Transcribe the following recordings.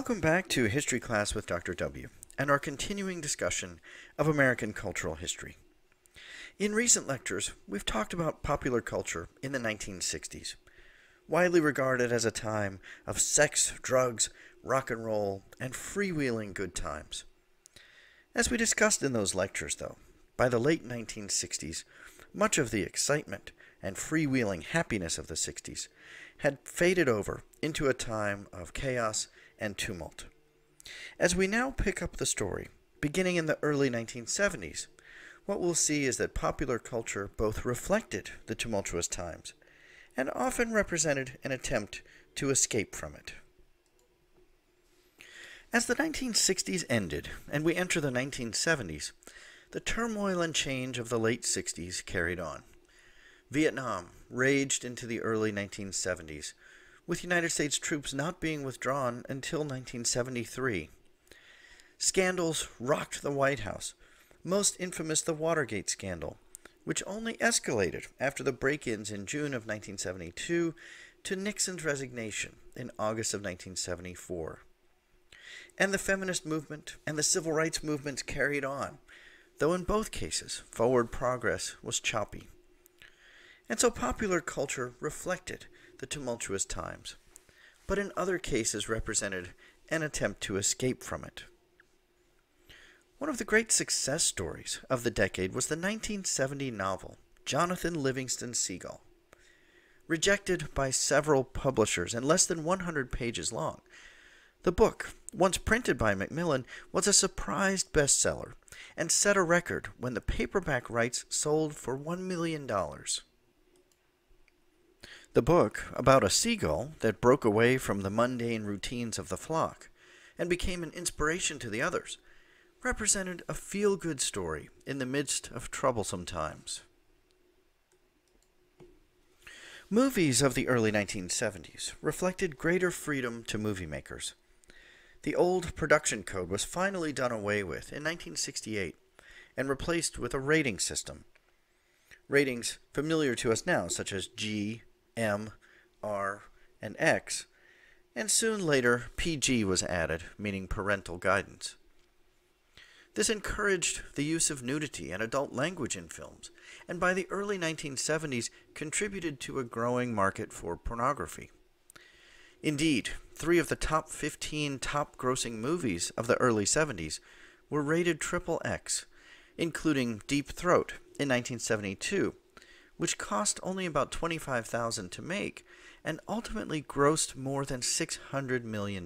Welcome back to History Class with Dr. W. and our continuing discussion of American cultural history. In recent lectures, we've talked about popular culture in the 1960s, widely regarded as a time of sex, drugs, rock and roll, and freewheeling good times. As we discussed in those lectures, though, by the late 1960s, much of the excitement and freewheeling happiness of the 60s had faded over into a time of chaos and tumult. As we now pick up the story, beginning in the early 1970s, what we'll see is that popular culture both reflected the tumultuous times and often represented an attempt to escape from it. As the 1960s ended and we enter the 1970s, the turmoil and change of the late 60s carried on. Vietnam raged into the early 1970s, with United States troops not being withdrawn until 1973. Scandals rocked the White House, most infamous the Watergate scandal, which only escalated after the break-ins in June of 1972 to Nixon's resignation in August of 1974. And the feminist movement and the civil rights movements carried on, though in both cases forward progress was choppy. And so popular culture reflected the tumultuous times, but in other cases represented an attempt to escape from it. One of the great success stories of the decade was the 1970 novel Jonathan Livingston Seagull. Rejected by several publishers and less than 100 pages long, the book, once printed by Macmillan, was a surprise bestseller and set a record when the paperback rights sold for $1 million. The book, about a seagull that broke away from the mundane routines of the flock and became an inspiration to the others, represented a feel-good story in the midst of troublesome times. Movies of the early 1970s reflected greater freedom to movie makers. The old production code was finally done away with in 1968 and replaced with a rating system. Ratings familiar to us now, such as G, M, R, and X, and soon later PG was added, meaning parental guidance. This encouraged the use of nudity and adult language in films, and by the early 1970s contributed to a growing market for pornography. Indeed, 3 of the top 15 top-grossing movies of the early 70s were rated XXX, including Deep Throat in 1972, which cost only about $25,000 to make and ultimately grossed more than $600 million.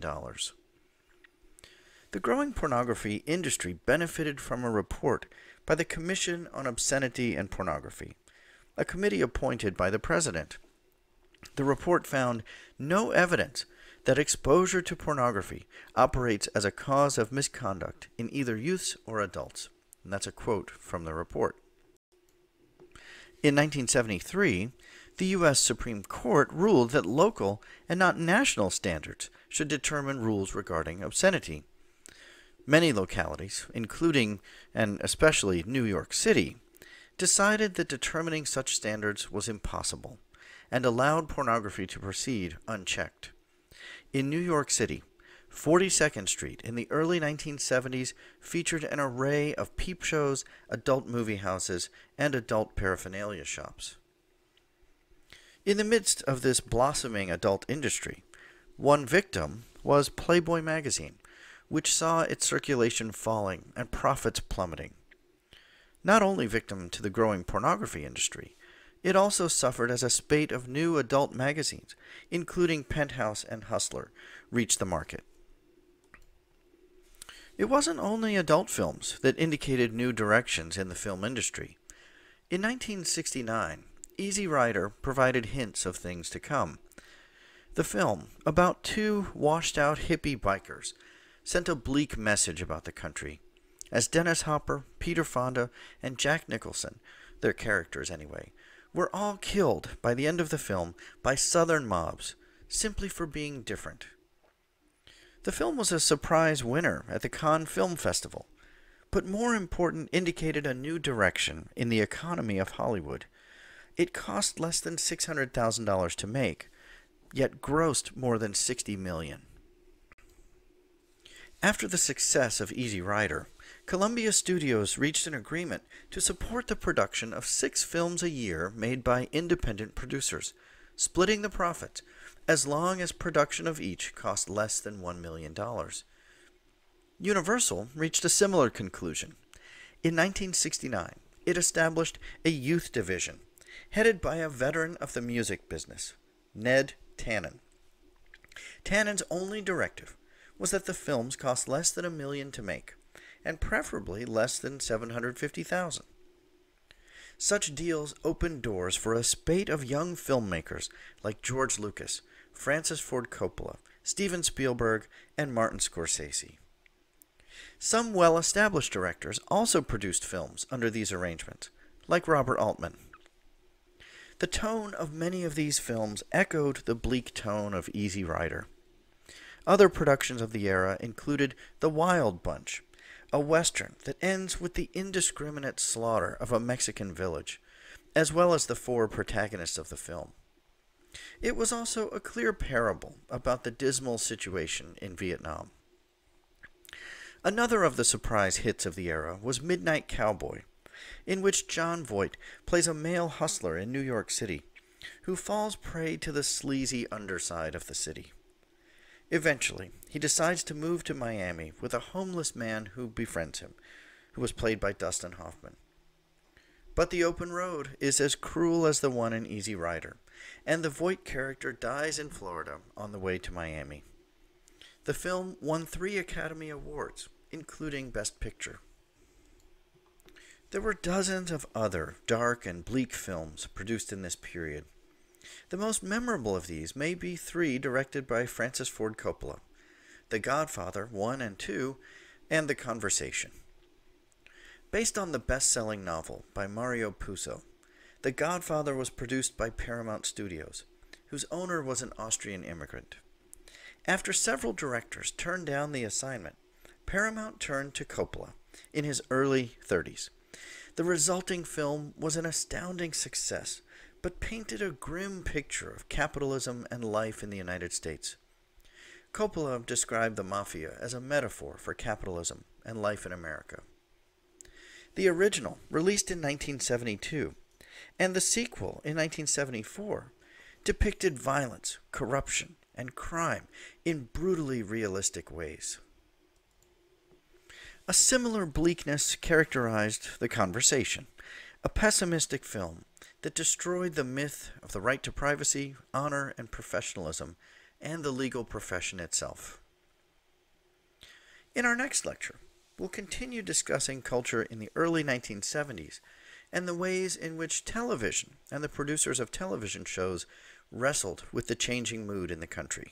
The growing pornography industry benefited from a report by the Commission on Obscenity and Pornography, a committee appointed by the President. The report found no evidence that exposure to pornography operates as a cause of misconduct in either youths or adults. And that's a quote from the report. In 1973, the U.S. Supreme Court ruled that local and not national standards should determine rules regarding obscenity. Many localities, including and especially New York City, decided that determining such standards was impossible and allowed pornography to proceed unchecked. In New York City, 42nd Street in the early 1970s featured an array of peep shows, adult movie houses, and adult paraphernalia shops. In the midst of this blossoming adult industry, one victim was Playboy magazine, which saw its circulation falling and profits plummeting. Not only victim to the growing pornography industry, it also suffered as a spate of new adult magazines, including Penthouse and Hustler, reached the market. It wasn't only adult films that indicated new directions in the film industry. In 1969, Easy Rider provided hints of things to come. The film, about 2 washed-out hippie bikers, sent a bleak message about the country, as Dennis Hopper, Peter Fonda, and Jack Nicholson, their characters anyway, were all killed by the end of the film by Southern mobs, simply for being different. The film was a surprise winner at the Cannes Film Festival, but more important, indicated a new direction in the economy of Hollywood. It cost less than $600,000 to make, yet grossed more than $60 million. After the success of Easy Rider, Columbia Studios reached an agreement to support the production of 6 films a year made by independent producers, splitting the profits as long as production of each cost less than $1 million. Universal reached a similar conclusion. In 1969, it established a youth division, headed by a veteran of the music business, Ned Tannen. Tannen's only directive was that the films cost less than $1 million to make, and preferably less than $750,000. Such deals opened doors for a spate of young filmmakers like George Lucas, Francis Ford Coppola, Steven Spielberg, and Martin Scorsese. Some well-established directors also produced films under these arrangements, like Robert Altman. The tone of many of these films echoed the bleak tone of Easy Rider. Other productions of the era included The Wild Bunch, a western that ends with the indiscriminate slaughter of a Mexican village, as well as the 4 protagonists of the film. It was also a clear parable about the dismal situation in Vietnam. Another of the surprise hits of the era was Midnight Cowboy, in which Jon Voight plays a male hustler in New York City who falls prey to the sleazy underside of the city. Eventually, he decides to move to Miami with a homeless man who befriends him, who was played by Dustin Hoffman. But the open road is as cruel as the one in Easy Rider, and the Voight character dies in Florida on the way to Miami. The film won 3 Academy Awards, including Best Picture. There were dozens of other dark and bleak films produced in this period. The most memorable of these may be 3 directed by Francis Ford Coppola: The Godfather 1 and 2, and The Conversation. Based on the best-selling novel by Mario Puzo, The Godfather was produced by Paramount Studios, whose owner was an Austrian immigrant. After several directors turned down the assignment, Paramount turned to Coppola in his early 30s. The resulting film was an astounding success, but painted a grim picture of capitalism and life in the United States. Coppola described the mafia as a metaphor for capitalism and life in America. The original, released in 1972, and the sequel in 1974, depicted violence, corruption, and crime in brutally realistic ways. A similar bleakness characterized The Conversation, a pessimistic film that destroyed the myth of the right to privacy, honor, and professionalism, and the legal profession itself. In our next lecture, we'll continue discussing culture in the early 1970s and the ways in which television and the producers of television shows wrestled with the changing mood in the country.